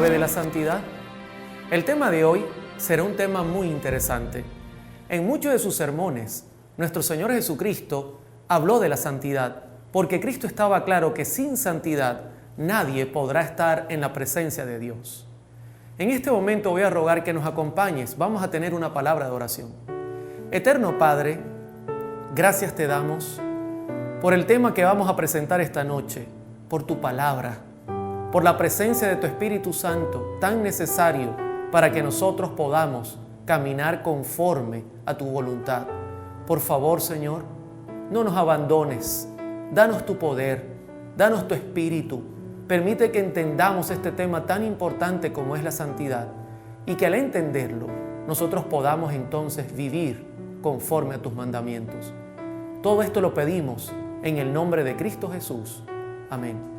clave de la santidad? El tema de hoy será un tema muy interesante. En muchos de sus sermones, nuestro Señor Jesucristo habló de la santidad, porque Cristo estaba claro que sin santidad nadie podrá estar en la presencia de Dios. En este momento voy a rogar que nos acompañes. Vamos a tener una palabra de oración. Eterno Padre, gracias te damos por el tema que vamos a presentar esta noche, por tu palabra, por la presencia de tu Espíritu Santo, tan necesario para que nosotros podamos caminar conforme a tu voluntad. Por favor, Señor, no nos abandones. Danos tu poder, danos tu Espíritu. Permite que entendamos este tema tan importante como es la santidad y que al entenderlo, nosotros podamos entonces vivir conforme a tus mandamientos. Todo esto lo pedimos en el nombre de Cristo Jesús. Amén.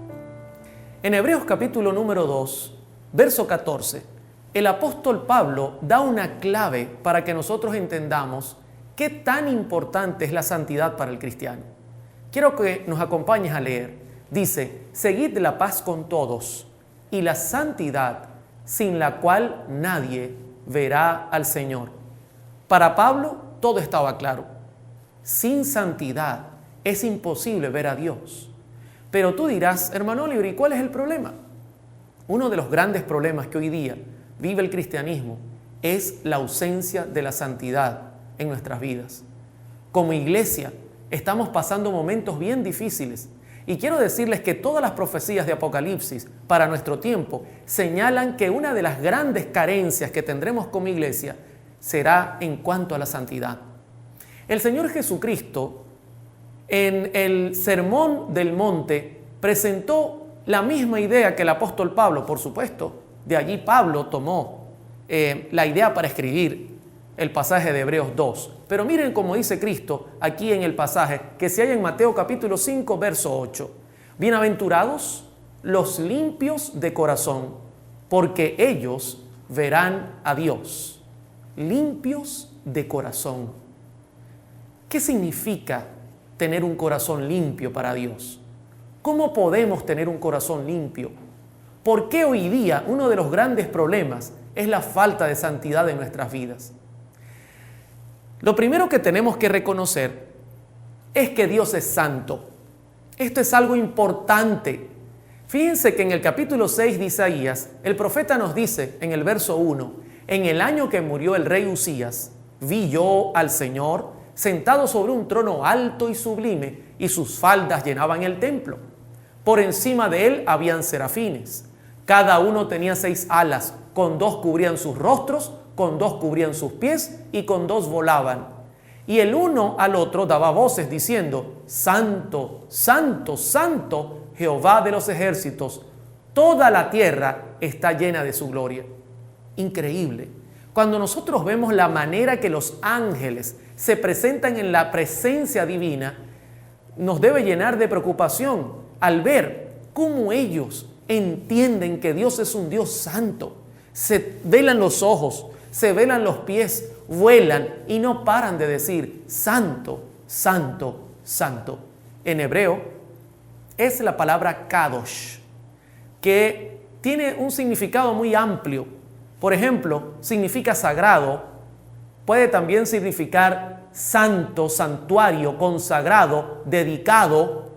En Hebreos capítulo número 2, verso 14, el apóstol Pablo da una clave para que nosotros entendamos qué tan importante es la santidad para el cristiano. Quiero que nos acompañes a leer. Dice, seguid la paz con todos y la santidad sin la cual nadie verá al Señor. Para Pablo todo estaba claro. Sin santidad es imposible ver a Dios. Pero tú dirás, hermano Oliver, ¿y cuál es el problema? Uno de los grandes problemas que hoy día vive el cristianismo es la ausencia de la santidad en nuestras vidas. Como iglesia estamos pasando momentos bien difíciles y quiero decirles que todas las profecías de Apocalipsis para nuestro tiempo señalan que una de las grandes carencias que tendremos como iglesia será en cuanto a la santidad. El Señor Jesucristo en el Sermón del Monte presentó la misma idea que el apóstol Pablo, por supuesto. De allí Pablo tomó la idea para escribir el pasaje de Hebreos 2. Pero miren cómo dice Cristo aquí en el pasaje que se halla en Mateo capítulo 5, verso 8. Bienaventurados los limpios de corazón, porque ellos verán a Dios. Limpios de corazón. ¿Qué significa tener un corazón limpio para Dios? ¿Cómo podemos tener un corazón limpio? ¿Por qué hoy día uno de los grandes problemas es la falta de santidad en nuestras vidas? Lo primero que tenemos que reconocer es que Dios es santo. Esto es algo importante. Fíjense que en el capítulo 6 de Isaías, el profeta nos dice en el verso 1, en el año que murió el rey Usías, vi yo al Señor sentado sobre un trono alto y sublime, y sus faldas llenaban el templo. Por encima de él habían serafines. Cada uno tenía 6 alas, con 2 cubrían sus rostros, con 2 cubrían sus pies, y con 2 volaban. Y el uno al otro daba voces diciendo, Santo, Santo, Santo, Jehová de los ejércitos, toda la tierra está llena de su gloria. Increíble. Cuando nosotros vemos la manera que los ángeles se presentan en la presencia divina, nos debe llenar de preocupación al ver cómo ellos entienden que Dios es un Dios santo. Se velan los ojos, se velan los pies, vuelan y no paran de decir santo, santo, santo. En hebreo es la palabra kadosh, que tiene un significado muy amplio. Por ejemplo, significa sagrado, puede también significar santo, santuario, consagrado, dedicado.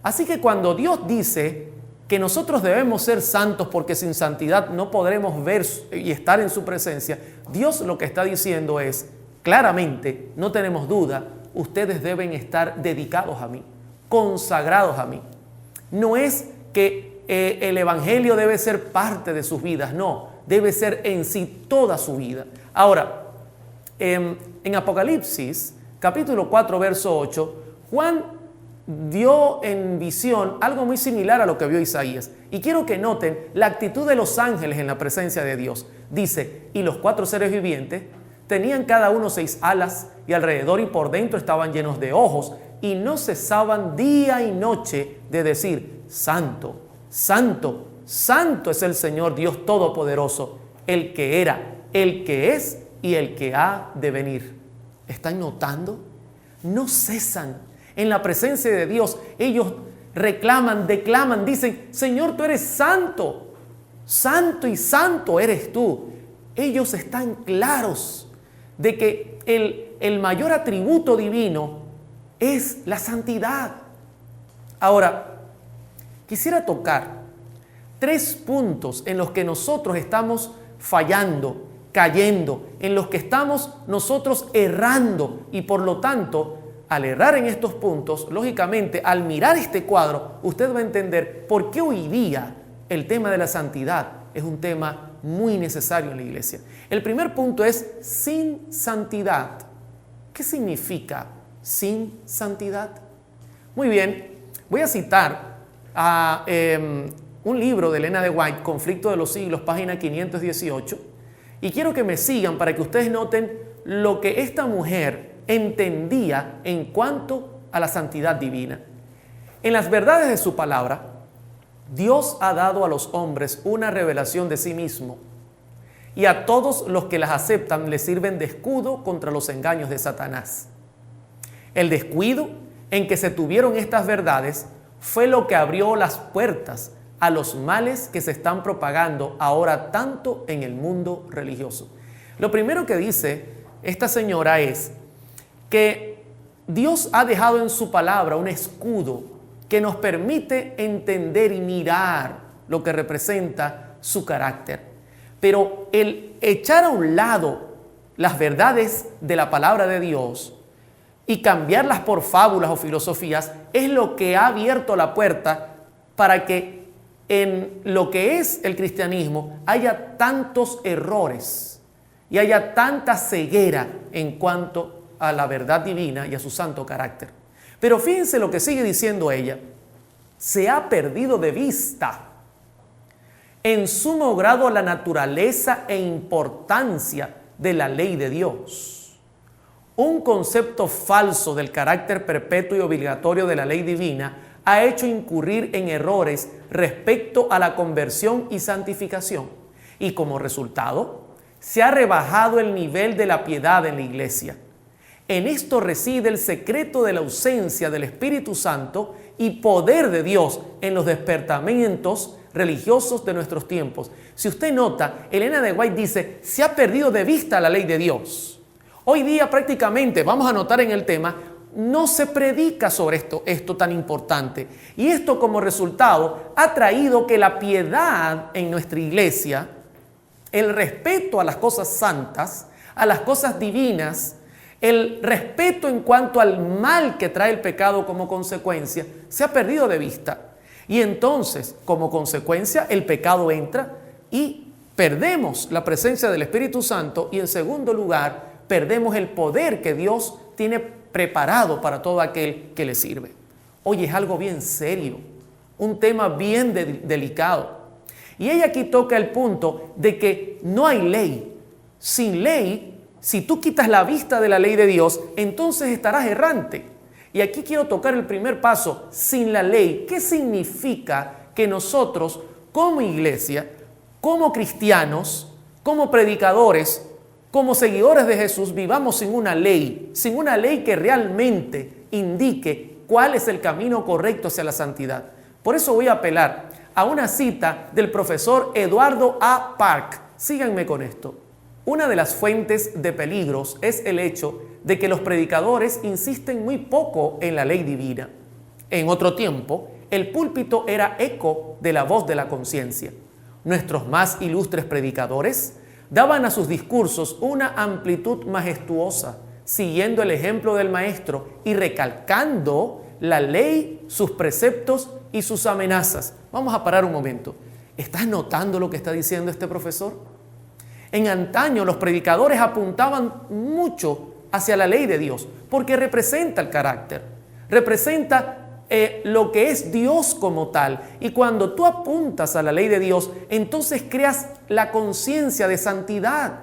Así que cuando Dios dice que nosotros debemos ser santos porque sin santidad no podremos ver y estar en su presencia, Dios lo que está diciendo es, claramente, no tenemos duda, ustedes deben estar dedicados a mí, consagrados a mí. No es que el evangelio debe ser parte de sus vidas, no. Debe ser en sí toda su vida. Ahora, en Apocalipsis, capítulo 4, verso 8, Juan dio en visión algo muy similar a lo que vio Isaías. Y quiero que noten la actitud de los ángeles en la presencia de Dios. Dice, y los 4 seres vivientes tenían cada uno 6 alas, y alrededor y por dentro estaban llenos de ojos, y no cesaban día y noche de decir, Santo, Santo, Santo es el Señor Dios Todopoderoso, el que era, el que es y el que ha de venir. ¿Están notando? No cesan. En la presencia de Dios, ellos reclaman, declaman, dicen, Señor, tú eres santo. santo y santo eres tú. Ellos están claros de que el mayor atributo divino es la santidad. Ahora, quisiera tocar 3 puntos en los que nosotros estamos fallando, cayendo, en los que estamos nosotros errando, y por lo tanto, al errar en estos puntos, lógicamente, al mirar este cuadro, usted va a entender por qué hoy día el tema de la santidad es un tema muy necesario en la iglesia. El primer punto es sin santidad. ¿Qué significa sin santidad? Muy bien, voy a citar a un libro de Elena de White, Conflicto de los Siglos, página 518, y quiero que me sigan para que ustedes noten lo que esta mujer entendía en cuanto a la santidad divina. En las verdades de su palabra, Dios ha dado a los hombres una revelación de sí mismo, y a todos los que las aceptan les sirven de escudo contra los engaños de Satanás. El descuido en que se tuvieron estas verdades fue lo que abrió las puertas a los males que se están propagando ahora tanto en el mundo religioso. Lo primero que dice esta señora es que Dios ha dejado en su palabra un escudo que nos permite entender y mirar lo que representa su carácter. Pero el echar a un lado las verdades de la palabra de Dios y cambiarlas por fábulas o filosofías es lo que ha abierto la puerta para que en lo que es el cristianismo haya tantos errores y haya tanta ceguera en cuanto a la verdad divina y a su santo carácter. Pero fíjense lo que sigue diciendo ella. Se ha perdido de vista en sumo grado la naturaleza e importancia de la ley de Dios. Un concepto falso del carácter perpetuo y obligatorio de la ley divina ha hecho incurrir en errores respecto a la conversión y santificación, y como resultado se ha rebajado el nivel de la piedad en la iglesia. En esto reside el secreto de la ausencia del Espíritu Santo y poder de Dios en los despertamientos religiosos de nuestros tiempos. Si usted nota, Elena de White dice, se ha perdido de vista la ley de Dios. Hoy día prácticamente, vamos a notar en el tema, no se predica sobre esto tan importante. Y esto como resultado ha traído que la piedad en nuestra iglesia, el respeto a las cosas santas, a las cosas divinas, el respeto en cuanto al mal que trae el pecado como consecuencia, se ha perdido de vista. Y entonces, como consecuencia, el pecado entra y perdemos la presencia del Espíritu Santo, y en segundo lugar, perdemos el poder que Dios tiene preparado para todo aquel que le sirve. Oye, es algo bien serio, un tema bien delicado. Y ella aquí toca el punto de que no hay ley. Sin ley, si tú quitas la vista de la ley de Dios, entonces estarás errante. Y aquí quiero tocar el primer paso, sin la ley. ¿Qué significa que nosotros, como iglesia, como cristianos, como predicadores, como seguidores de Jesús, vivamos sin una ley que realmente indique cuál es el camino correcto hacia la santidad? Por eso voy a apelar a una cita del profesor Eduardo A. Park. Síganme con esto. Una de las fuentes de peligros es el hecho de que los predicadores insisten muy poco en la ley divina. En otro tiempo, el púlpito era eco de la voz de la conciencia. Nuestros más ilustres predicadores daban a sus discursos una amplitud majestuosa, siguiendo el ejemplo del maestro y recalcando la ley, sus preceptos y sus amenazas. Vamos a parar un momento. ¿Estás notando lo que está diciendo este profesor? En antaño los predicadores apuntaban mucho hacia la ley de Dios, porque representa el carácter, representa lo que es Dios como tal. Y cuando tú apuntas a la ley de Dios, entonces creas la conciencia de santidad.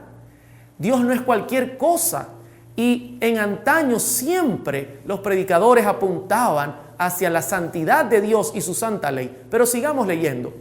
Dios no es cualquier cosa. Y en antaño siempre los predicadores apuntaban hacia la santidad de Dios y su santa ley. Pero sigamos leyendo.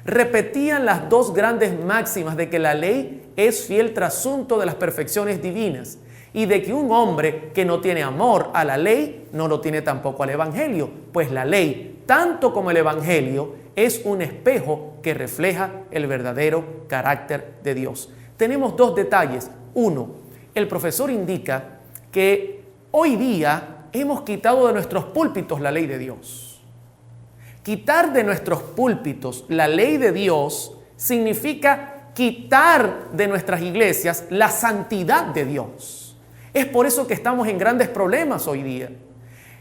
Repetían las dos grandes máximas de que la ley es fiel trasunto de las perfecciones divinas y de que un hombre que no tiene amor a la ley no lo tiene tampoco al evangelio, pues la ley tanto como el Evangelio, es un espejo que refleja el verdadero carácter de Dios. Tenemos dos detalles. Uno, el profesor indica que hoy día hemos quitado de nuestros púlpitos la ley de Dios. Quitar de nuestros púlpitos la ley de Dios significa quitar de nuestras iglesias la santidad de Dios. Es por eso que estamos en grandes problemas hoy día.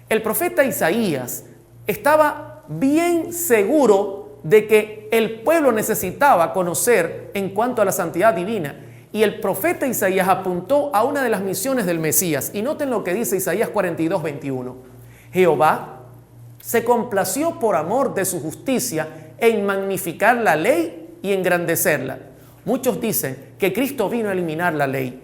El profeta Isaías estaba bien seguro de que el pueblo necesitaba conocer en cuanto a la santidad divina. Y el profeta Isaías apuntó a una de las misiones del Mesías. Y noten lo que dice Isaías 42, 21. Jehová se complació por amor de su justicia en magnificar la ley y engrandecerla. Muchos dicen que Cristo vino a eliminar la ley,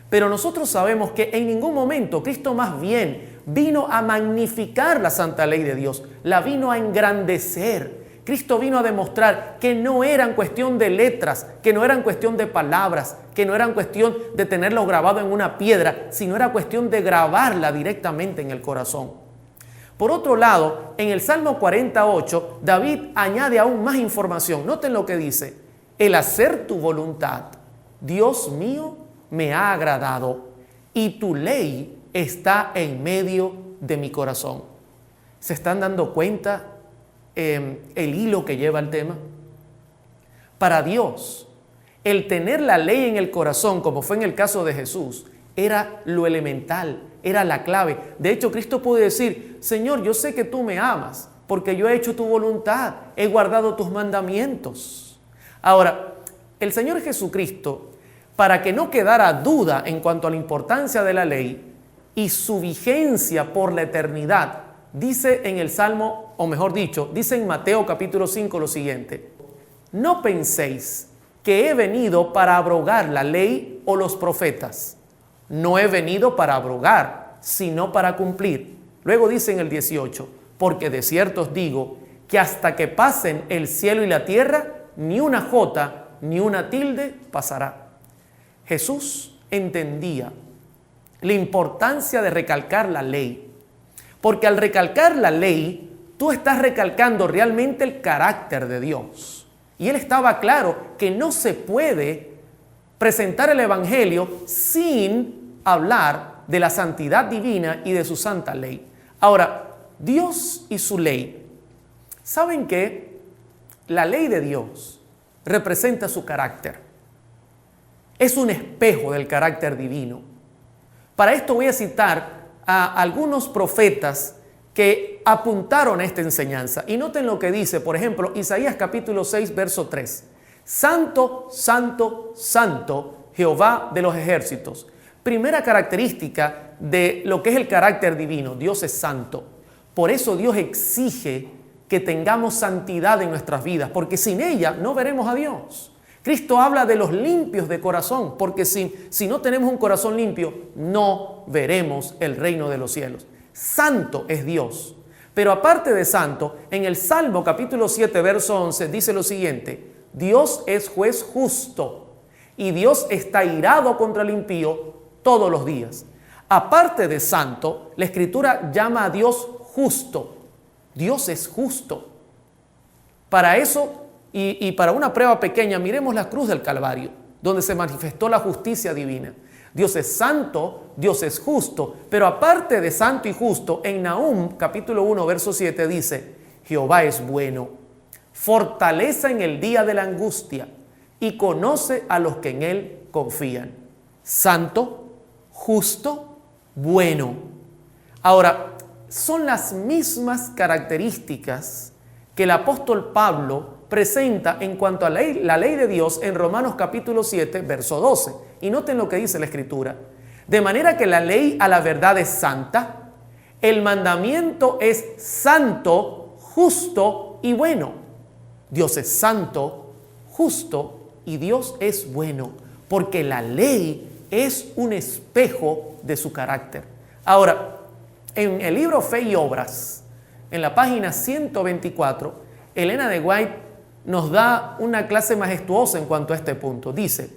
pero nosotros sabemos que en ningún momento Cristo más bien vino a magnificar la santa ley de Dios, la vino a engrandecer. Cristo vino a demostrar que no eran cuestión de letras, que no eran cuestión de palabras, que no eran cuestión de tenerlo grabado en una piedra, sino era cuestión de grabarla directamente en el corazón. Por otro lado, en el Salmo 48, David añade aún más información. Noten lo que dice: el hacer tu voluntad, Dios mío, me ha agradado, y tu ley está en medio de mi corazón. ¿Se están dando cuenta el hilo que lleva el tema? Para Dios, el tener la ley en el corazón, como fue en el caso de Jesús, era lo elemental, era la clave. De hecho, Cristo puede decir: Señor, yo sé que tú me amas, porque yo he hecho tu voluntad, he guardado tus mandamientos. Ahora, el Señor Jesucristo, para que no quedara duda en cuanto a la importancia de la ley y su vigencia por la eternidad, dice en el Salmo, o mejor dicho, dice en Mateo capítulo 5 lo siguiente: no penséis que he venido para abrogar la ley o los profetas. No he venido para abrogar, sino para cumplir. Luego dice en el 18: porque de cierto os digo que hasta que pasen el cielo y la tierra, ni una jota ni una tilde pasará. Jesús entendía la importancia de recalcar la ley, porque al recalcar la ley, tú estás recalcando realmente el carácter de Dios. Y él estaba claro que no se puede presentar el Evangelio sin hablar de la santidad divina y de su santa ley. Ahora, Dios y su ley. ¿Saben qué? La ley de Dios representa su carácter. Es un espejo del carácter divino. Para esto voy a citar a algunos profetas que apuntaron a esta enseñanza. Y noten lo que dice, por ejemplo, Isaías capítulo 6, verso 3. Santo, santo, santo, Jehová de los ejércitos. Primera característica de lo que es el carácter divino: Dios es santo. Por eso Dios exige que tengamos santidad en nuestras vidas, porque sin ella no veremos a Dios. Cristo habla de los limpios de corazón, porque si no tenemos un corazón limpio, no veremos el reino de los cielos. Santo es Dios. Pero aparte de santo, en el Salmo capítulo 7, verso 11, dice lo siguiente: Dios es juez justo y Dios está irado contra el impío todos los días. Aparte de santo, la Escritura llama a Dios justo. Dios es justo. Para eso y para una prueba pequeña, miremos la cruz del Calvario, donde se manifestó la justicia divina. Dios es santo, Dios es justo, pero aparte de santo y justo, en Nahum capítulo 1, verso 7 dice: Jehová es bueno, fortaleza en el día de la angustia y conoce a los que en él confían. Santo, justo, bueno. Ahora, son las mismas características que el apóstol Pablo presenta en cuanto a la ley de Dios en Romanos capítulo 7, verso 12. Y noten lo que dice la Escritura: de manera que la ley a la verdad es santa, el mandamiento es santo, justo y bueno. Dios es santo, justo y Dios es bueno, porque la ley es un espejo de su carácter. Ahora, en el libro Fe y Obras, en la página 124, Elena de White nos da una clase majestuosa en cuanto a este punto. Dice: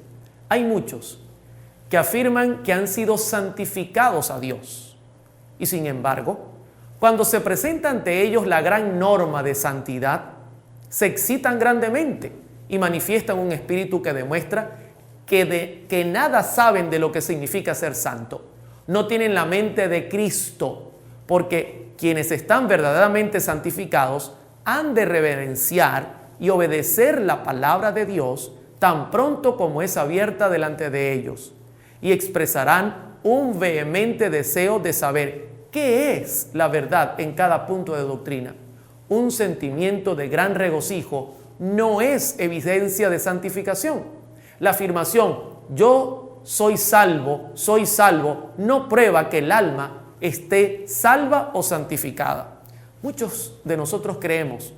hay muchos que afirman que han sido santificados a Dios y sin embargo Cuando se presenta ante ellos la gran norma de santidad, se excitan grandemente y manifiestan un espíritu que demuestra que nada saben de lo que significa ser santo. No tienen la mente de Cristo, porque quienes están verdaderamente santificados han de reverenciar y obedecer la palabra de Dios tan pronto como es abierta delante de ellos, y expresarán un vehemente deseo de saber qué es la verdad en cada punto de doctrina. Un sentimiento de gran regocijo no es evidencia de santificación. La afirmación yo soy salvo, no prueba que el alma esté salva o santificada. Muchos de nosotros creemos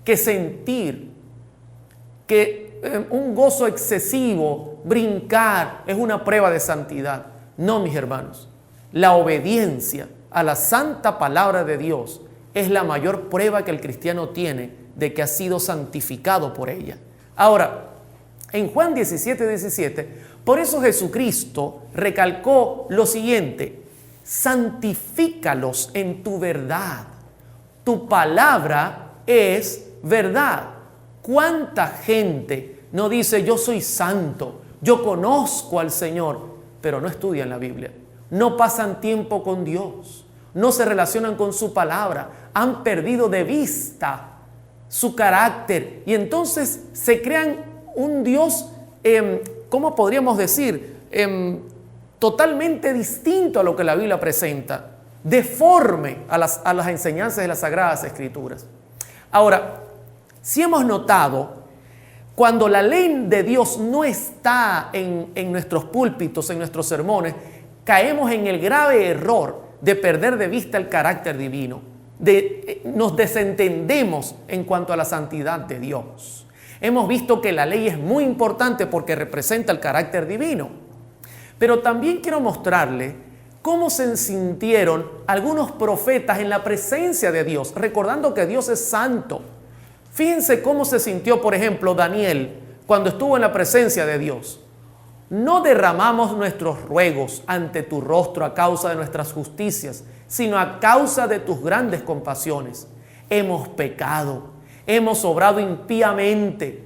que sentir que un gozo excesivo, brincar, es una prueba de santidad. No, mis hermanos. La obediencia a la santa palabra de Dios es la mayor prueba que el cristiano tiene de que ha sido santificado por ella. Ahora, en Juan 17:17, por eso Jesucristo recalcó lo siguiente: santifícalos en tu verdad. Tu palabra es verdad. ¿Cuánta gente no dice yo soy santo, yo conozco al Señor, pero no estudian la Biblia, no pasan tiempo con Dios, no se relacionan con su palabra, han perdido de vista su carácter y entonces se crean un Dios, ¿cómo podríamos decir? Totalmente distinto a lo que la Biblia presenta, deforme a las enseñanzas de las Sagradas Escrituras. Ahora, si hemos notado, cuando la ley de Dios no está en nuestros púlpitos, en nuestros sermones, caemos en el grave error de perder de vista el carácter divino. Nos desentendemos en cuanto a la santidad de Dios. Hemos visto que la ley es muy importante porque representa el carácter divino. Pero también quiero mostrarle cómo se sintieron algunos profetas en la presencia de Dios, recordando que Dios es santo. Fíjense cómo se sintió, por ejemplo, Daniel cuando estuvo en la presencia de Dios. No derramamos nuestros ruegos ante tu rostro a causa de nuestras justicias, sino a causa de tus grandes compasiones. Hemos pecado, hemos obrado impíamente.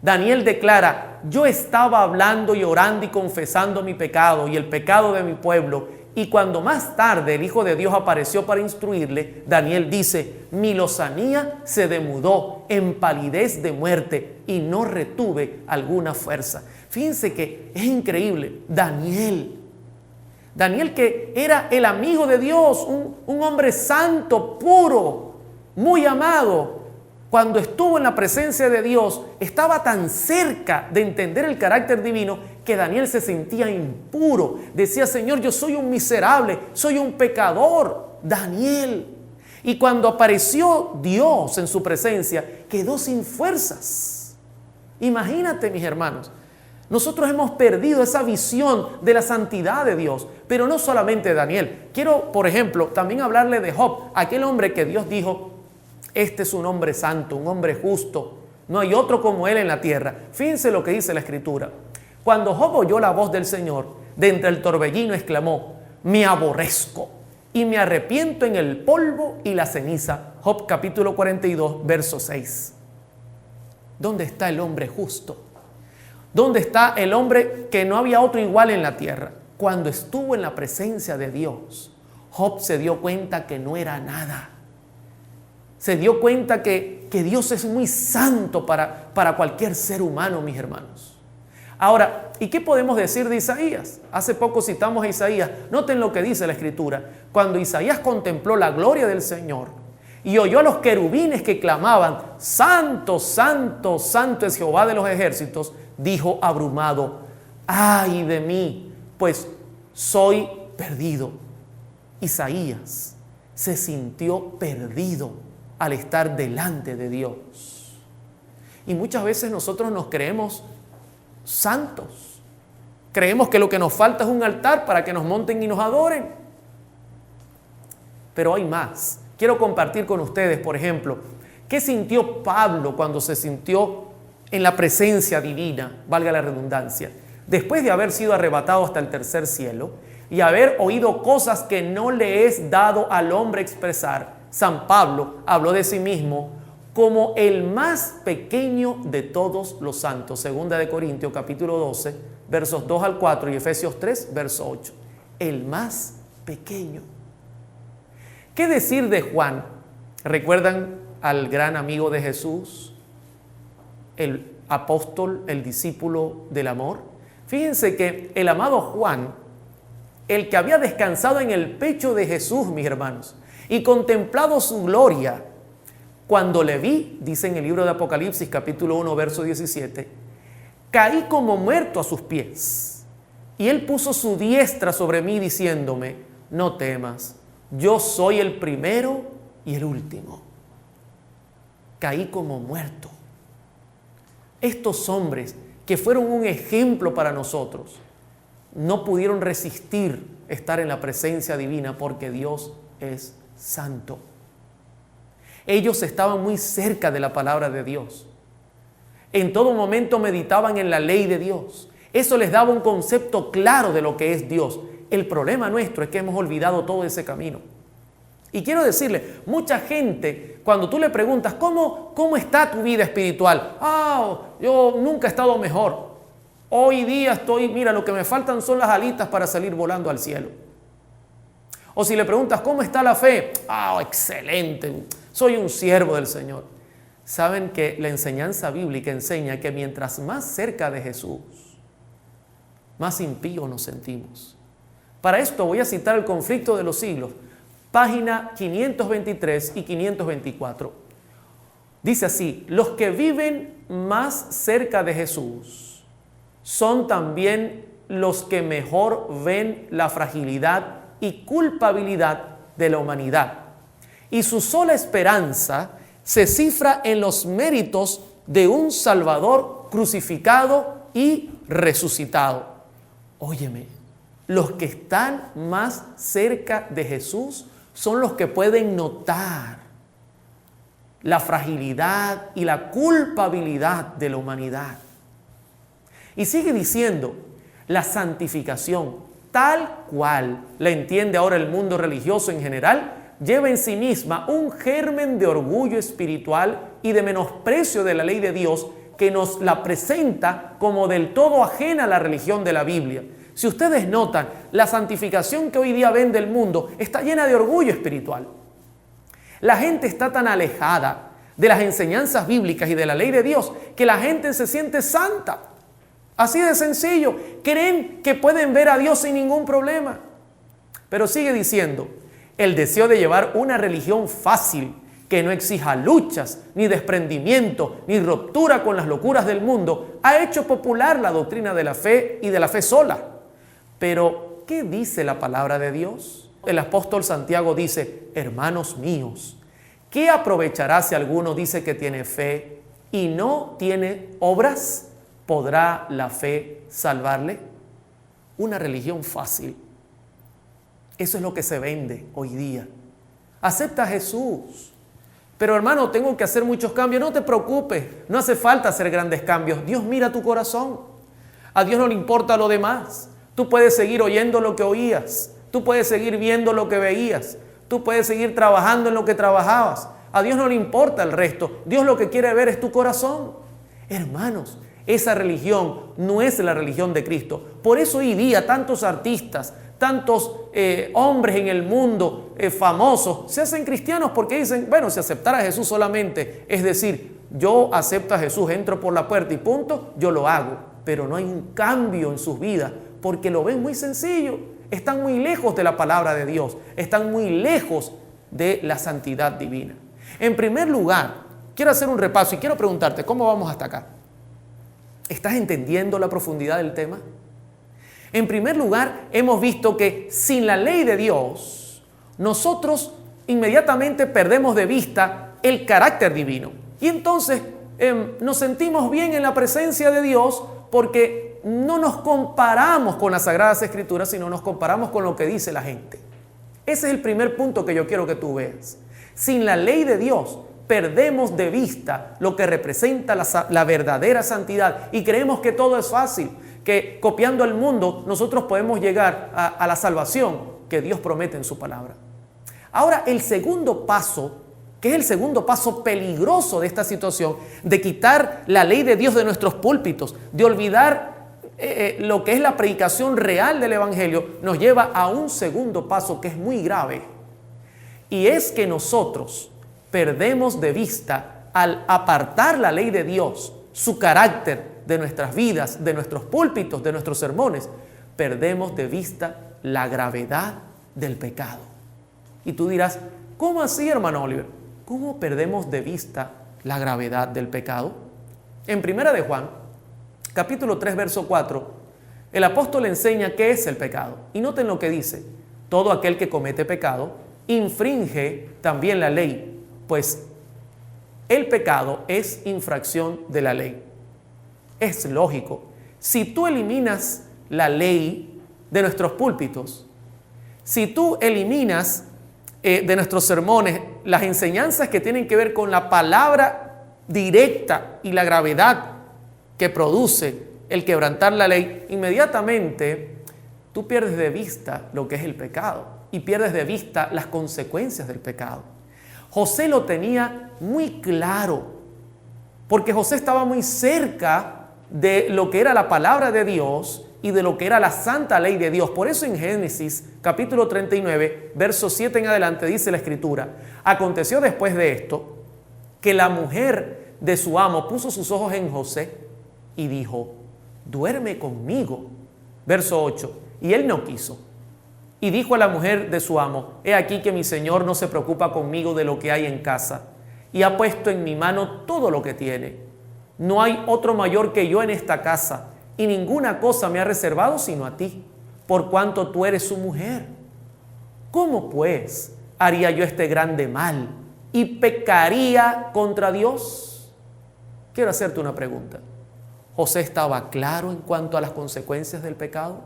Daniel declara: yo estaba hablando y orando y confesando mi pecado y el pecado de mi pueblo. Y cuando más tarde el Hijo de Dios apareció para instruirle, Daniel dice: mi lozanía se demudó en palidez de muerte y no retuve alguna fuerza. Fíjense que es increíble. Daniel que era el amigo de Dios, un hombre santo, puro, muy amado, cuando estuvo en la presencia de Dios, estaba tan cerca de entender el carácter divino que Daniel se sentía impuro. Decía: Señor, yo soy un miserable, soy un pecador. Daniel. Y cuando apareció Dios en su presencia, quedó sin fuerzas. Imagínate, mis hermanos, nosotros hemos perdido esa visión de la santidad de Dios. Pero no solamente Daniel. Quiero, por ejemplo, también hablarle de Job, aquel hombre que Dios dijo: este es un hombre santo, un hombre justo. No hay otro como él en la tierra. Fíjense lo que dice la Escritura. Cuando Job oyó la voz del Señor, de entre el torbellino exclamó: me aborrezco y me arrepiento en el polvo y la ceniza. Job capítulo 42, verso 6. ¿Dónde está el hombre justo? ¿Dónde está el hombre que no había otro igual en la tierra? Cuando estuvo en la presencia de Dios, Job se dio cuenta que no era nada. Se dio cuenta que Dios es muy santo para cualquier ser humano, mis hermanos. Ahora, ¿y qué podemos decir de Isaías? Hace poco citamos a Isaías. Noten lo que dice la Escritura. Cuando Isaías contempló la gloria del Señor y oyó a los querubines que clamaban: santo, santo, santo es Jehová de los ejércitos, dijo abrumado: ay de mí, pues soy perdido. Isaías se sintió perdido al estar delante de Dios. Y muchas veces nosotros nos creemos santos. Creemos que lo que nos falta es un altar para que nos monten y nos adoren. Pero hay más. Quiero compartir con ustedes, por ejemplo, qué sintió Pablo cuando se sintió en la presencia divina, valga la redundancia. Después de haber sido arrebatado hasta el tercer cielo, y haber oído cosas que no le es dado al hombre expresar, San Pablo habló de sí mismo como el más pequeño de todos los santos. Segunda de Corintios capítulo 12, versos 2 al 4 y Efesios 3, verso 8. El más pequeño. ¿Qué decir de Juan? ¿Recuerdan al gran amigo de Jesús? El apóstol, el discípulo del amor. Fíjense que el amado Juan, el que había descansado en el pecho de Jesús, mis hermanos, y contemplado su gloria, cuando le vi, dice en el libro de Apocalipsis capítulo 1, verso 17, caí como muerto a sus pies. Y él puso su diestra sobre mí diciéndome, no temas, yo soy el primero y el último. Caí como muerto. Estos hombres que fueron un ejemplo para nosotros, no pudieron resistir estar en la presencia divina porque Dios es santo. Ellos estaban muy cerca de la palabra de Dios. En todo momento meditaban en la ley de Dios. Eso les daba un concepto claro de lo que es Dios. El problema nuestro es que hemos olvidado todo ese camino. Y quiero decirle, mucha gente, cuando tú le preguntas, ¿cómo está tu vida espiritual? Yo nunca he estado mejor. Hoy día mira, lo que me faltan son las alitas para salir volando al cielo. O si le preguntas, ¿cómo está la fe? Excelente, soy un siervo del Señor. Saben que la enseñanza bíblica enseña que mientras más cerca de Jesús, más impíos nos sentimos. Para esto voy a citar el Conflicto de los Siglos, página 523 y 524. Dice así, los que viven más cerca de Jesús son también los que mejor ven la fragilidad y culpabilidad de la humanidad. Y su sola esperanza se cifra en los méritos de un Salvador crucificado y resucitado. Óyeme, los que están más cerca de Jesús son los que pueden notar la fragilidad y la culpabilidad de la humanidad. Y sigue diciendo, la santificación, tal cual la entiende ahora el mundo religioso en general, lleva en sí misma un germen de orgullo espiritual y de menosprecio de la ley de Dios que nos la presenta como del todo ajena a la religión de la Biblia. Si ustedes notan, la santificación que hoy día ven del mundo está llena de orgullo espiritual. La gente está tan alejada de las enseñanzas bíblicas y de la ley de Dios que la gente se siente santa. Así de sencillo. Creen que pueden ver a Dios sin ningún problema. Pero sigue diciendo, el deseo de llevar una religión fácil, que no exija luchas, ni desprendimiento, ni ruptura con las locuras del mundo, ha hecho popular la doctrina de la fe y de la fe sola. Pero, ¿qué dice la palabra de Dios? El apóstol Santiago dice, hermanos míos, ¿qué aprovechará si alguno dice que tiene fe y no tiene obras? ¿Podrá la fe salvarle? Una religión fácil. Eso es lo que se vende hoy día. Acepta a Jesús. Pero hermano, tengo que hacer muchos cambios. No te preocupes, no hace falta hacer grandes cambios. Dios mira tu corazón. A Dios no le importa lo demás. Tú puedes seguir oyendo lo que oías. Tú puedes seguir viendo lo que veías. Tú puedes seguir trabajando en lo que trabajabas. A Dios no le importa el resto. Dios lo que quiere ver es tu corazón. Hermanos, esa religión no es la religión de Cristo. Por eso hoy día tantos artistas, tantos hombres en el mundo famosos se hacen cristianos porque dicen, bueno, si aceptara a Jesús solamente, es decir, yo acepto a Jesús, entro por la puerta y punto, yo lo hago. Pero no hay un cambio en sus vidas porque lo ven muy sencillo. Están muy lejos de la palabra de Dios, están muy lejos de la santidad divina. En primer lugar, quiero hacer un repaso y quiero preguntarte, ¿cómo vamos hasta acá? ¿Estás entendiendo la profundidad del tema? En primer lugar, hemos visto que sin la ley de Dios, nosotros inmediatamente perdemos de vista el carácter divino. Y entonces nos sentimos bien en la presencia de Dios porque no nos comparamos con las Sagradas Escrituras, sino nos comparamos con lo que dice la gente. Ese es el primer punto que yo quiero que tú veas. Sin la ley de Dios, perdemos de vista lo que representa la verdadera santidad y creemos que todo es fácil, que copiando el mundo nosotros podemos llegar a la salvación que Dios promete en su palabra. Ahora, el segundo paso, que es el segundo paso peligroso de esta situación, de quitar la ley de Dios de nuestros púlpitos, de olvidar lo que es la predicación real del Evangelio, nos lleva a un segundo paso que es muy grave. Y es que nosotros perdemos de vista, al apartar la ley de Dios, su carácter de nuestras vidas, de nuestros púlpitos, de nuestros sermones, perdemos de vista la gravedad del pecado. Y tú dirás, ¿cómo así, hermano Oliver? ¿Cómo perdemos de vista la gravedad del pecado? En 1 de Juan, capítulo 3, verso 4, el apóstol enseña qué es el pecado. Y noten lo que dice: todo aquel que comete pecado infringe también la ley, pues el pecado es infracción de la ley. Es lógico. Si tú eliminas la ley de nuestros púlpitos, si tú eliminas de nuestros sermones las enseñanzas que tienen que ver con la palabra directa y la gravedad que produce el quebrantar la ley, inmediatamente tú pierdes de vista lo que es el pecado y pierdes de vista las consecuencias del pecado. José lo tenía muy claro, porque José estaba muy cerca de lo que era la palabra de Dios y de lo que era la santa ley de Dios. Por eso en Génesis capítulo 39, verso 7 en adelante dice la Escritura: aconteció después de esto que la mujer de su amo puso sus ojos en José y dijo: duerme conmigo. Verso 8, y él no quiso. Y dijo a la mujer de su amo: he aquí que mi señor no se preocupa conmigo de lo que hay en casa, y ha puesto en mi mano todo lo que tiene. No hay otro mayor que yo en esta casa, y ninguna cosa me ha reservado sino a ti, por cuanto tú eres su mujer. ¿Cómo pues haría yo este grande mal y pecaría contra Dios? Quiero hacerte una pregunta. ¿José estaba claro en cuanto a las consecuencias del pecado?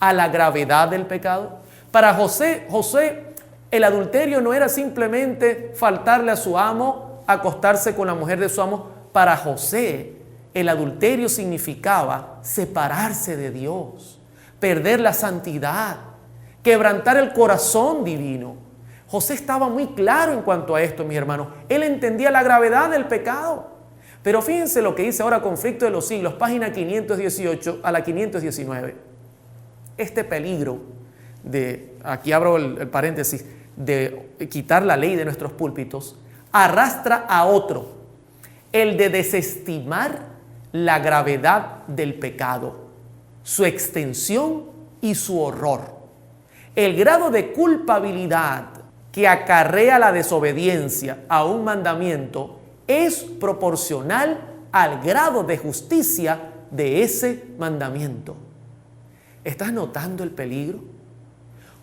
¿A la gravedad del pecado? Para José, el adulterio no era simplemente faltarle a su amo, acostarse con la mujer de su amo. Para José, el adulterio significaba separarse de Dios, perder la santidad, quebrantar el corazón divino. José estaba muy claro en cuanto a esto, mis hermanos. Él entendía la gravedad del pecado. Pero fíjense lo que dice ahora Conflicto de los Siglos, página 518 a la 519. Este peligro aquí abro el paréntesis, de quitar la ley de nuestros púlpitos, arrastra a otro, el de desestimar la gravedad del pecado, su extensión y su horror. El grado de culpabilidad que acarrea la desobediencia a un mandamiento es proporcional al grado de justicia de ese mandamiento. ¿Estás notando el peligro?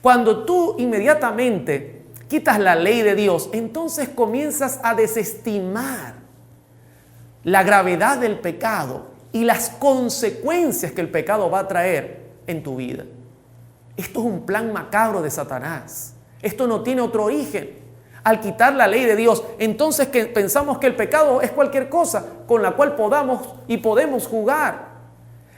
Cuando tú inmediatamente quitas la ley de Dios, entonces comienzas a desestimar la gravedad del pecado y las consecuencias que el pecado va a traer en tu vida. Esto es un plan macabro de Satanás. Esto no tiene otro origen. Al quitar la ley de Dios, entonces que pensamos que el pecado es cualquier cosa con la cual podemos jugar.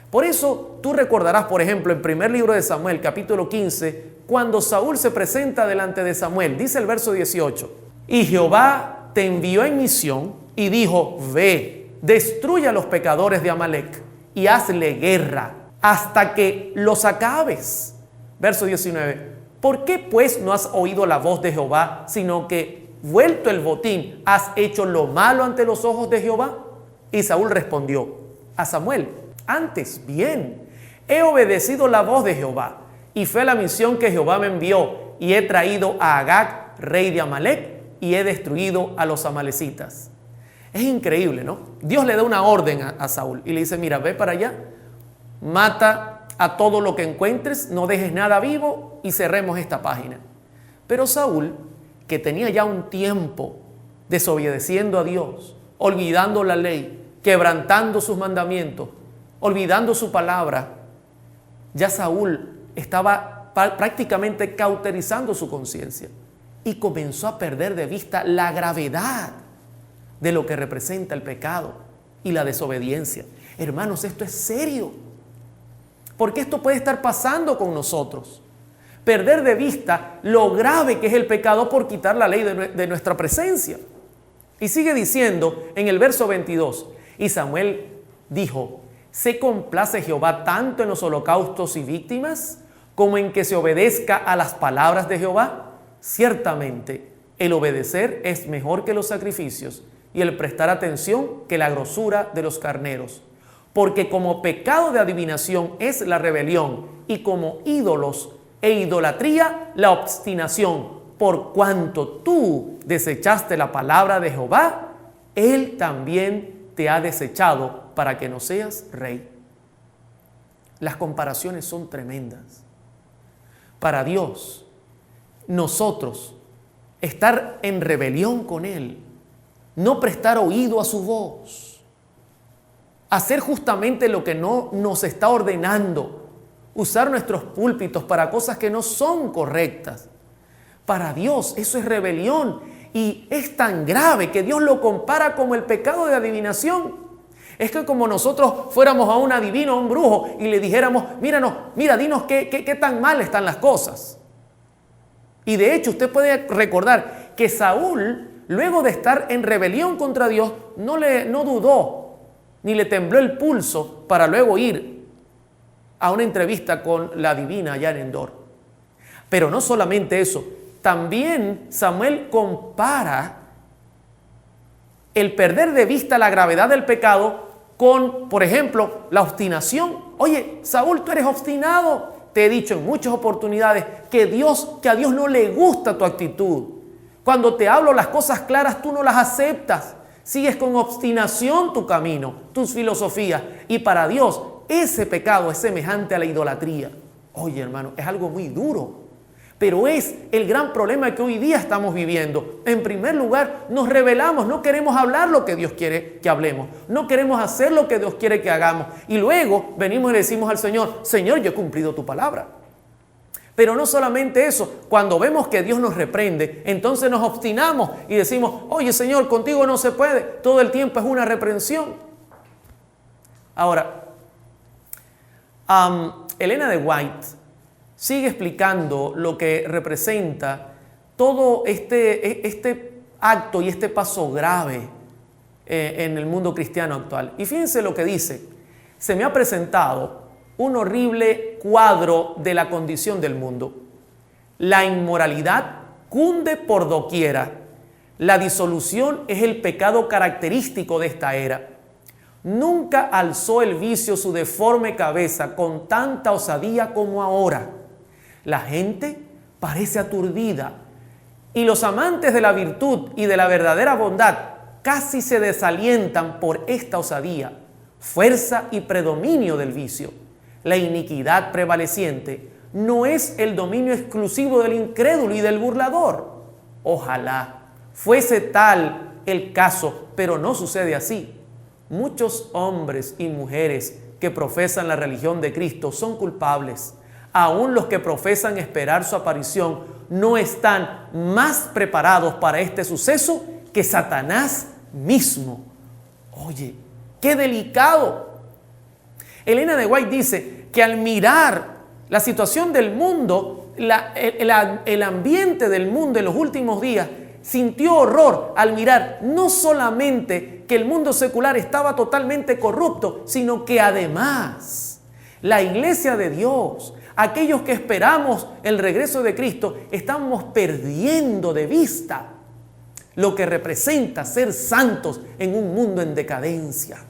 Por eso tú recordarás, por ejemplo, en primer libro de Samuel, capítulo 15, cuando Saúl se presenta delante de Samuel, dice el verso 18, y Jehová te envió en misión y dijo, ve, destruye a los pecadores de Amalec y hazle guerra hasta que los acabes. Verso 19, ¿por qué pues no has oído la voz de Jehová, sino que, vuelto el botín, has hecho lo malo ante los ojos de Jehová? Y Saúl respondió a Samuel, antes bien, he obedecido la voz de Jehová y fue la misión que Jehová me envió y he traído a Agag, rey de Amalec, y he destruido a los amalecitas. Es increíble, ¿no? Dios le da una orden a Saúl y le dice, mira, ve para allá, mata a todo lo que encuentres, no dejes nada vivo y cerremos esta página. Pero Saúl, que tenía ya un tiempo desobedeciendo a Dios, olvidando la ley, quebrantando sus mandamientos, olvidando su palabra, ya Saúl estaba prácticamente cauterizando su conciencia y comenzó a perder de vista la gravedad de lo que representa el pecado y la desobediencia. Hermanos, esto es serio, porque esto puede estar pasando con nosotros. Perder de vista lo grave que es el pecado por quitar la ley de nuestra presencia. Y sigue diciendo en el verso 22, y Samuel dijo: ¿se complace Jehová tanto en los holocaustos y víctimas como en que se obedezca a las palabras de Jehová? Ciertamente, el obedecer es mejor que los sacrificios y el prestar atención que la grosura de los carneros. Porque como pecado de adivinación es la rebelión y como ídolos e idolatría la obstinación. Por cuanto tú desechaste la palabra de Jehová, Él también te ha desechado para que no seas rey. Las comparaciones son tremendas. Para Dios, nosotros estar en rebelión con Él, no prestar oído a su voz, hacer justamente lo que no nos está ordenando, usar nuestros púlpitos para cosas que no son correctas. Para Dios eso es rebelión y es tan grave que Dios lo compara como el pecado de adivinación. Es que como nosotros fuéramos a un adivino, a un brujo y le dijéramos: mira, dinos qué tan mal están las cosas. Y de hecho usted puede recordar que Saúl, luego de estar en rebelión contra Dios, no dudó ni le tembló el pulso para luego ir a una entrevista con la adivina allá en Endor. Pero no solamente eso, también Samuel compara el perder de vista la gravedad del pecado con, por ejemplo, la obstinación. Oye, Saúl, tú eres obstinado. Te he dicho en muchas oportunidades que a Dios no le gusta tu actitud. Cuando te hablo las cosas claras, tú no las aceptas. Sigues con obstinación tu camino, tus filosofías. Y para Dios, ese pecado es semejante a la idolatría. Oye, hermano, es algo muy duro. Pero es el gran problema que hoy día estamos viviendo. En primer lugar, nos rebelamos, no queremos hablar lo que Dios quiere que hablemos, no queremos hacer lo que Dios quiere que hagamos. Y luego venimos y le decimos al Señor: Señor, yo he cumplido tu palabra. Pero no solamente eso, cuando vemos que Dios nos reprende, entonces nos obstinamos y decimos: oye, Señor, contigo no se puede. Todo el tiempo es una reprensión. Ahora, Elena de White sigue explicando lo que representa todo este acto y este paso grave en el mundo cristiano actual. Y fíjense lo que dice: se me ha presentado un horrible cuadro de la condición del mundo. La inmoralidad cunde por doquiera. La disolución es el pecado característico de esta era. Nunca alzó el vicio su deforme cabeza con tanta osadía como ahora. La gente parece aturdida y los amantes de la virtud y de la verdadera bondad casi se desalientan por esta osadía, fuerza y predominio del vicio. La iniquidad prevaleciente no es el dominio exclusivo del incrédulo y del burlador. Ojalá fuese tal el caso, pero no sucede así. Muchos hombres y mujeres que profesan la religión de Cristo son culpables. Aún los que profesan esperar su aparición no están más preparados para este suceso que Satanás mismo. Oye, qué delicado. Elena de White dice que al mirar la situación del mundo, el ambiente del mundo en los últimos días, sintió horror al mirar no solamente que el mundo secular estaba totalmente corrupto, sino que además la iglesia de Dios, aquellos que esperamos el regreso de Cristo, estamos perdiendo de vista lo que representa ser santos en un mundo en decadencia.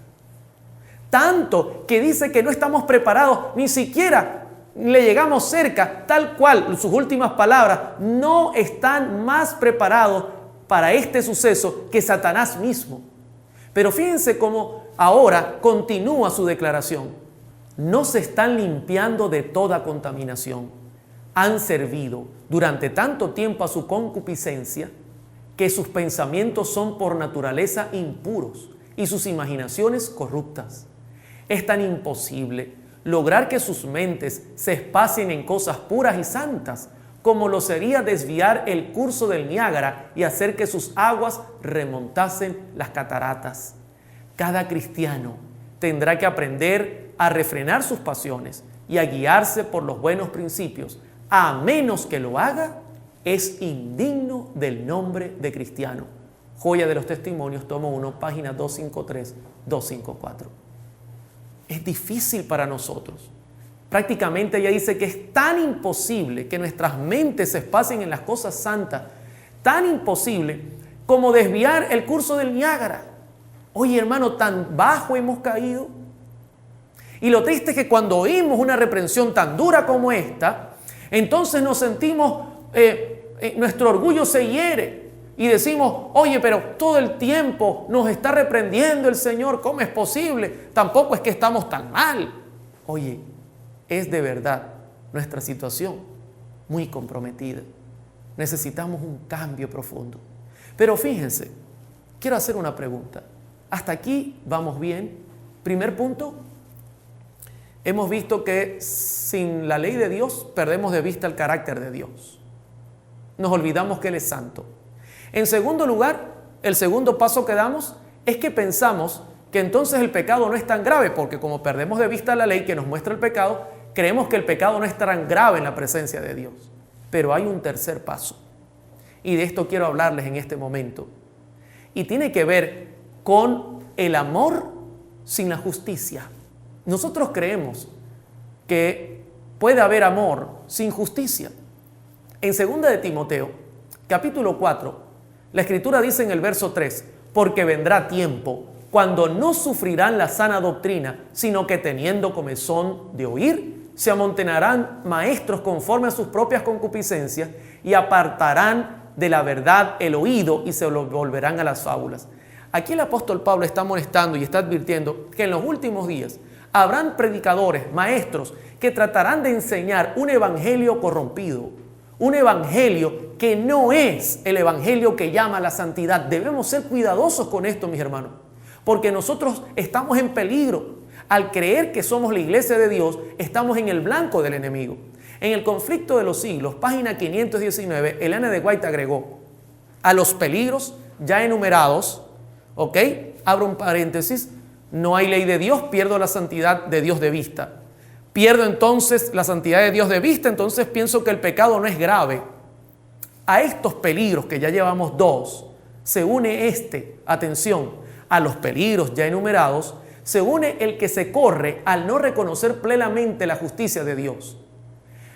Tanto que dice que no estamos preparados, ni siquiera le llegamos cerca, tal cual sus últimas palabras, no están más preparados para este suceso que Satanás mismo. Pero fíjense cómo ahora continúa su declaración. No se están limpiando de toda contaminación. Han servido durante tanto tiempo a su concupiscencia que sus pensamientos son por naturaleza impuros y sus imaginaciones corruptas. Es tan imposible lograr que sus mentes se espacien en cosas puras y santas como lo sería desviar el curso del Niágara y hacer que sus aguas remontasen las cataratas. Cada cristiano tendrá que aprender a refrenar sus pasiones y a guiarse por los buenos principios. A menos que lo haga, es indigno del nombre de cristiano. Joya de los Testimonios, tomo 1, página 253-254. Es difícil para nosotros. Prácticamente ella dice que es tan imposible que nuestras mentes se espasen en las cosas santas, tan imposible como desviar el curso del Niágara. Oye, hermano, tan bajo hemos caído. Y lo triste es que cuando oímos una reprensión tan dura como esta, entonces nos sentimos, nuestro orgullo se hiere y decimos, oye, pero todo el tiempo nos está reprendiendo el Señor, ¿cómo es posible? Tampoco es que estamos tan mal. Oye, es de verdad nuestra situación muy comprometida. Necesitamos un cambio profundo. Pero fíjense, quiero hacer una pregunta. Hasta aquí vamos bien. Primer punto, hemos visto que sin la ley de Dios perdemos de vista el carácter de Dios. Nos olvidamos que Él es santo. En segundo lugar, el segundo paso que damos es que pensamos que entonces el pecado no es tan grave, porque como perdemos de vista la ley que nos muestra el pecado, creemos que el pecado no es tan grave en la presencia de Dios. Pero hay un tercer paso, y de esto quiero hablarles en este momento. Y tiene que ver con el amor sin la justicia. Nosotros creemos que puede haber amor sin justicia. En 2 de Timoteo, capítulo 4, la Escritura dice en el verso 3, porque vendrá tiempo cuando no sufrirán la sana doctrina, sino que teniendo comezón de oír, se amontonarán maestros conforme a sus propias concupiscencias y apartarán de la verdad el oído y se lo volverán a las fábulas. Aquí el apóstol Pablo está amonestando y está advirtiendo que en los últimos días habrán predicadores, maestros, que tratarán de enseñar un evangelio corrompido, un evangelio que no es el evangelio que llama a la santidad. Debemos ser cuidadosos con esto, mis hermanos, porque nosotros estamos en peligro. Al creer que somos la iglesia de Dios, estamos en el blanco del enemigo. En el conflicto de los siglos, página 519, Elena de White agregó, a los peligros ya enumerados, ¿ok? Abro un paréntesis, no hay ley de Dios, pierdo la santidad de Dios de vista. Pierdo entonces la santidad de Dios de vista, entonces pienso que el pecado no es grave. A estos peligros, que ya llevamos dos, se une atención, a los peligros ya enumerados, se une el que se corre al no reconocer plenamente la justicia de Dios.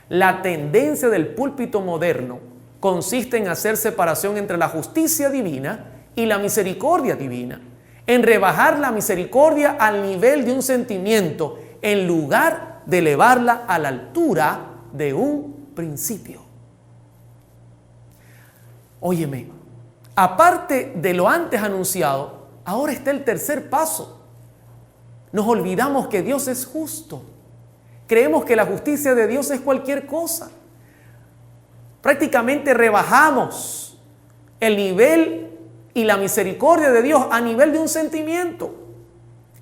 La tendencia del púlpito moderno consiste en hacer separación entre la justicia divina y la misericordia divina, en rebajar la misericordia al nivel de un sentimiento en lugar de elevarla a la altura de un principio. Óyeme, aparte de lo antes anunciado, ahora está el tercer paso. Nos olvidamos que Dios es justo. Creemos que la justicia de Dios es cualquier cosa. Prácticamente rebajamos el nivel y la misericordia de Dios a nivel de un sentimiento.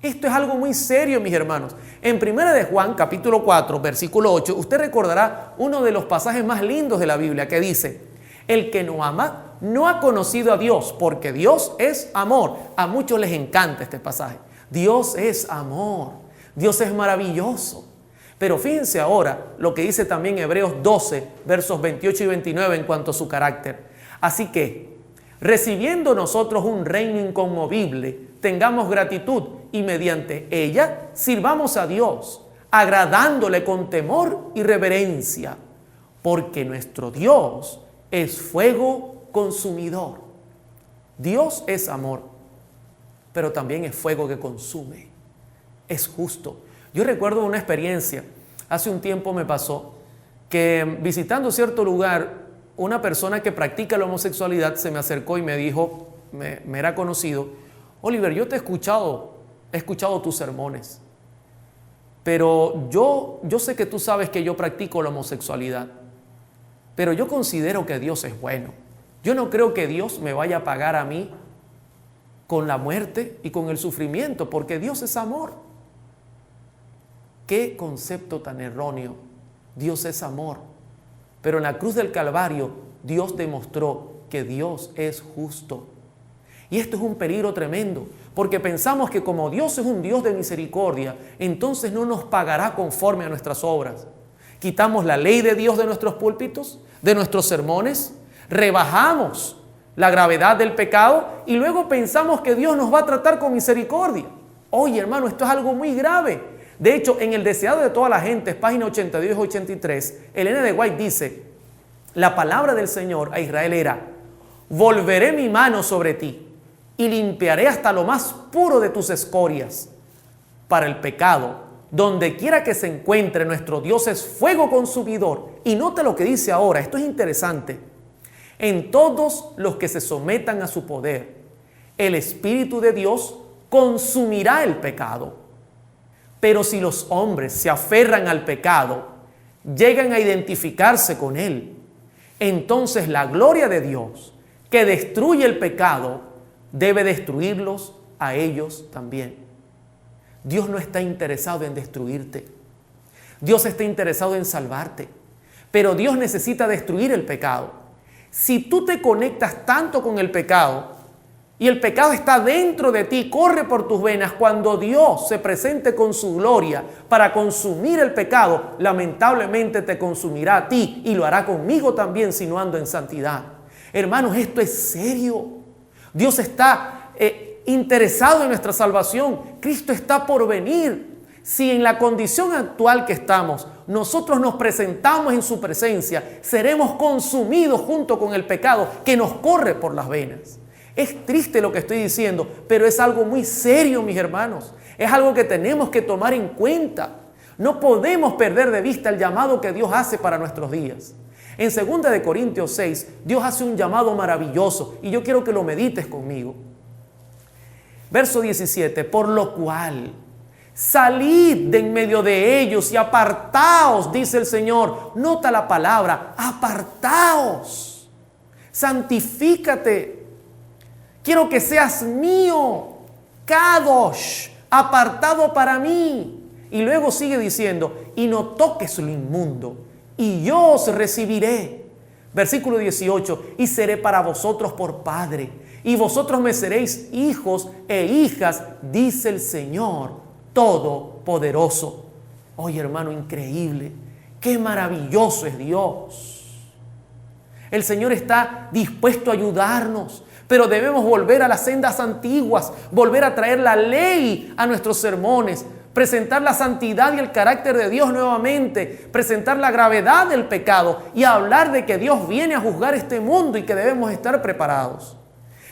Esto es algo muy serio, mis hermanos. En 1 de Juan, capítulo 4, versículo 8, usted recordará uno de los pasajes más lindos de la Biblia que dice, el que no ama no ha conocido a Dios, porque Dios es amor. A muchos les encanta este pasaje. Dios es amor, Dios es maravilloso. Pero fíjense ahora lo que dice también Hebreos 12, versos 28 y 29 en cuanto a su carácter. Así que, recibiendo nosotros un reino inconmovible, tengamos gratitud y mediante ella sirvamos a Dios, agradándole con temor y reverencia, porque nuestro Dios es fuego consumidor. Dios es amor, pero también es fuego que consume. Es justo. Yo recuerdo una experiencia, hace un tiempo me pasó, que visitando cierto lugar, una persona que practica la homosexualidad se me acercó y me dijo, me era conocido, Oliver, yo te he escuchado tus sermones, pero yo sé que tú sabes que yo practico la homosexualidad, pero yo considero que Dios es bueno. Yo no creo que Dios me vaya a pagar a mí con la muerte y con el sufrimiento, porque Dios es amor. ¿Qué concepto tan erróneo? Dios es amor, pero en la cruz del Calvario Dios demostró que Dios es justo. Y esto es un peligro tremendo, porque pensamos que como Dios es un Dios de misericordia, entonces no nos pagará conforme a nuestras obras. Quitamos la ley de Dios de nuestros púlpitos, de nuestros sermones, rebajamos la gravedad del pecado y luego pensamos que Dios nos va a tratar con misericordia. Oye, hermano, esto es algo muy grave. De hecho, en El deseado de toda la gente, página 82 y 83, Elena de White dice, la palabra del Señor a Israel era, volveré mi mano sobre ti y limpiaré hasta lo más puro de tus escorias. Para el pecado, donde quiera que se encuentre, nuestro Dios es fuego consumidor. Y nota lo que dice ahora, esto es interesante. En todos los que se sometan a su poder, el Espíritu de Dios consumirá el pecado. Pero si los hombres se aferran al pecado, llegan a identificarse con él, entonces la gloria de Dios, que destruye el pecado, debe destruirlos a ellos también. Dios no está interesado en destruirte. Dios está interesado en salvarte. Pero Dios necesita destruir el pecado. Si tú te conectas tanto con el pecado y el pecado está dentro de ti, corre por tus venas, cuando Dios se presente con su gloria para consumir el pecado, lamentablemente te consumirá a ti y lo hará conmigo también si no ando en santidad. Hermanos, esto es serio. Dios está interesado en nuestra salvación. Cristo está por venir. Si en la condición actual que estamos, nosotros nos presentamos en su presencia, seremos consumidos junto con el pecado que nos corre por las venas. Es triste lo que estoy diciendo, pero es algo muy serio, mis hermanos. Es algo que tenemos que tomar en cuenta. No podemos perder de vista el llamado que Dios hace para nuestros días. En 2 Corintios 6, Dios hace un llamado maravilloso y yo quiero que lo medites conmigo. Verso 17, por lo cual, salid de en medio de ellos y apartaos, dice el Señor. Nota la palabra, apartaos. Santifícate. Quiero que seas mío, kadosh, apartado para mí. Y luego sigue diciendo, y no toques lo inmundo, y yo os recibiré. Versículo 18, y seré para vosotros por padre, y vosotros me seréis hijos e hijas, dice el Señor Todopoderoso. Oye, hermano, increíble. Qué maravilloso es Dios. El Señor está dispuesto a ayudarnos, pero debemos volver a las sendas antiguas, volver a traer la ley a nuestros sermones, presentar la santidad y el carácter de Dios nuevamente, presentar la gravedad del pecado y hablar de que Dios viene a juzgar este mundo y que debemos estar preparados.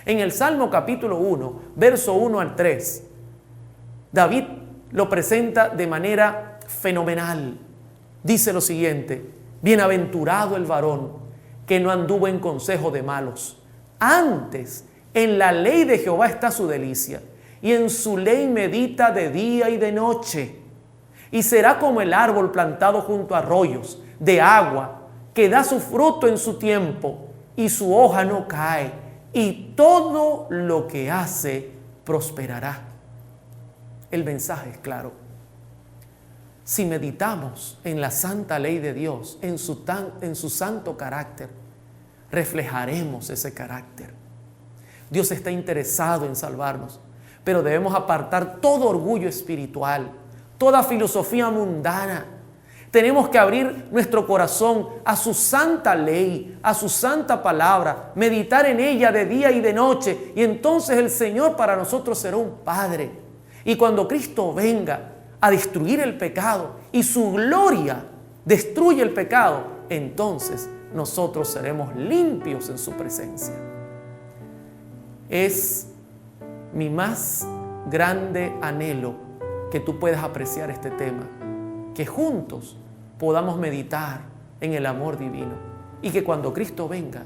En el Salmo capítulo 1, verso 1 al 3, David lo presenta de manera fenomenal. Dice lo siguiente, bienaventurado el varón que no anduvo en consejo de malos. Antes, en la ley de Jehová está su delicia, y en su ley medita de día y de noche. Y será como el árbol plantado junto a arroyos de agua, que da su fruto en su tiempo, y su hoja no cae, y todo lo que hace prosperará. El mensaje es claro. Si meditamos en la santa ley de Dios, en su santo carácter, reflejaremos ese carácter. Dios está interesado en salvarnos, pero debemos apartar todo orgullo espiritual, toda filosofía mundana. Tenemos que abrir nuestro corazón a su santa ley, a su santa palabra, meditar en ella de día y de noche, y entonces el Señor para nosotros será un Padre. Y cuando Cristo venga a destruir el pecado y su gloria destruye el pecado, entonces nosotros seremos limpios en su presencia. Es mi más grande anhelo que tú puedas apreciar este tema, que juntos podamos meditar en el amor divino y que cuando Cristo venga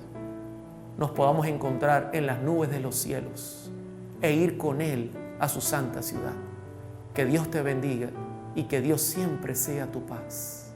nos podamos encontrar en las nubes de los cielos e ir con Él a su santa ciudad. Que Dios te bendiga y que Dios siempre sea tu paz.